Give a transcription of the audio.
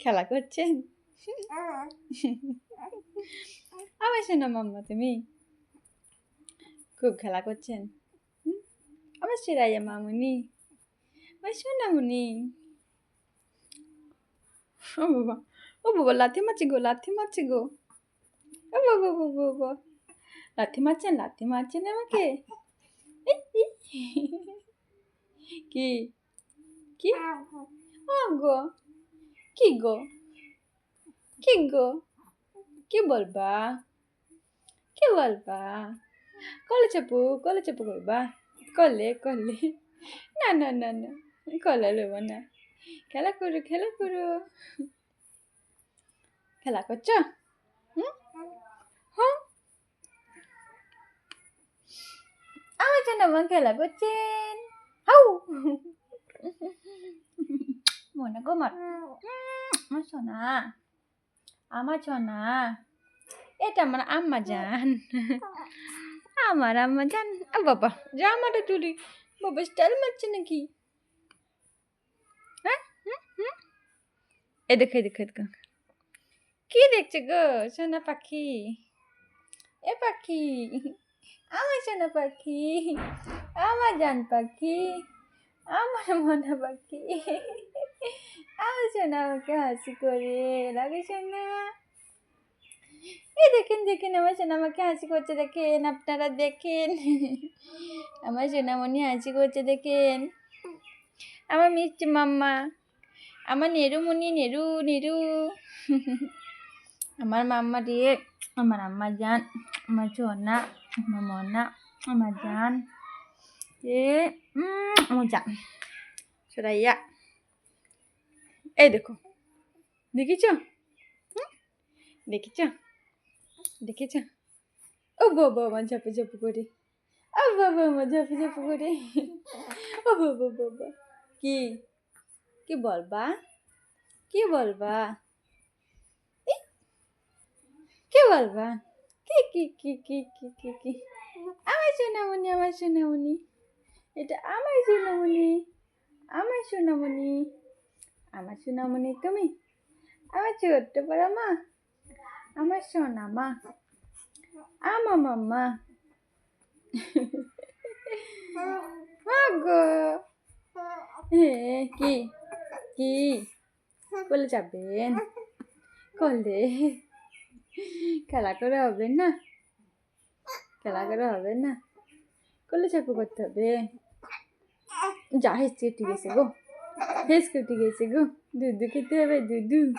খেলা করছেন? আমার শোনা মাম্মা তুমি খুব খেলা করছেন। আমার সেরাইয়া মামুনি, আমার সোনামুনি। ও বাবা, ও বাবা, লাথি মারছে গো, লাথি মারছে গো। ও বাবা, বাবা, বাবা, লাথি মারছেন আমাকে। কি কি ও গো, কি গো, কি গো, কি বলবা, কি বলবা? কলে চাপু করবা? করলে না না না না, কলে নেব না। খেলা করো, খেলা করো। খেলা করছো? হ্যাঁ, আমার জন্য খেলা করছেন। হাউ মনে গো আমার, আমার সোনা, আমার সোনা, এটা আমার আম্মা জান, আমার আম্মা জান। বাবা জামাটা চুরি, বাবা স্টাইল মারছে নাকি? হ্যাঁ, এ দেখো কি দেখছে গো সোনা পাখি? এ পাখি, আমার সোনা পাখি, আমার জান পাখি, আমার মনা পাখি, আমার সোনা আমাকে হাসি করে লাগে সোনা। এই দেখেন আমার সোনা আমাকে হাসি করছে, দেখেন আপনারা দেখেন, আমার সোনামণি হাসি করছে দেখেন। আমার মিষ্টি মাম্মা, আমার নেরুমণি, নেরু আমার মাম্মা দিয়ে, আমার আম্মা জান, আমার সোনা, আমার মনা, আমার জান এ আমার জান সরাইয়া। এই দেখো, দেখেছ দেখেছ? ও বাবা আমার ঝাপু করে, ও বাবা আমার ঝাপু করে। ও বাবা বাবা, কি কি বলবা, কি বলবা, কি বলবা, কি আমার সোনামণি, আমার সোনামণি, এটা আমার সোনামণি, আমার সোনামণি, আমার সোনামণি তুমি, আমার ছোট্ট বড় মা, আমার সোনা মা, আমার মাম্মা। গো কি কি বলে যাবেন? করলে খেলা করে হবে না, খেলা করে হবে না, করলে চাপু করতে হবে। যা হেসকে উঠে গেছে গো, হেসকে উঠে গেছে গো, দুধ খেতে হবে, দুধ।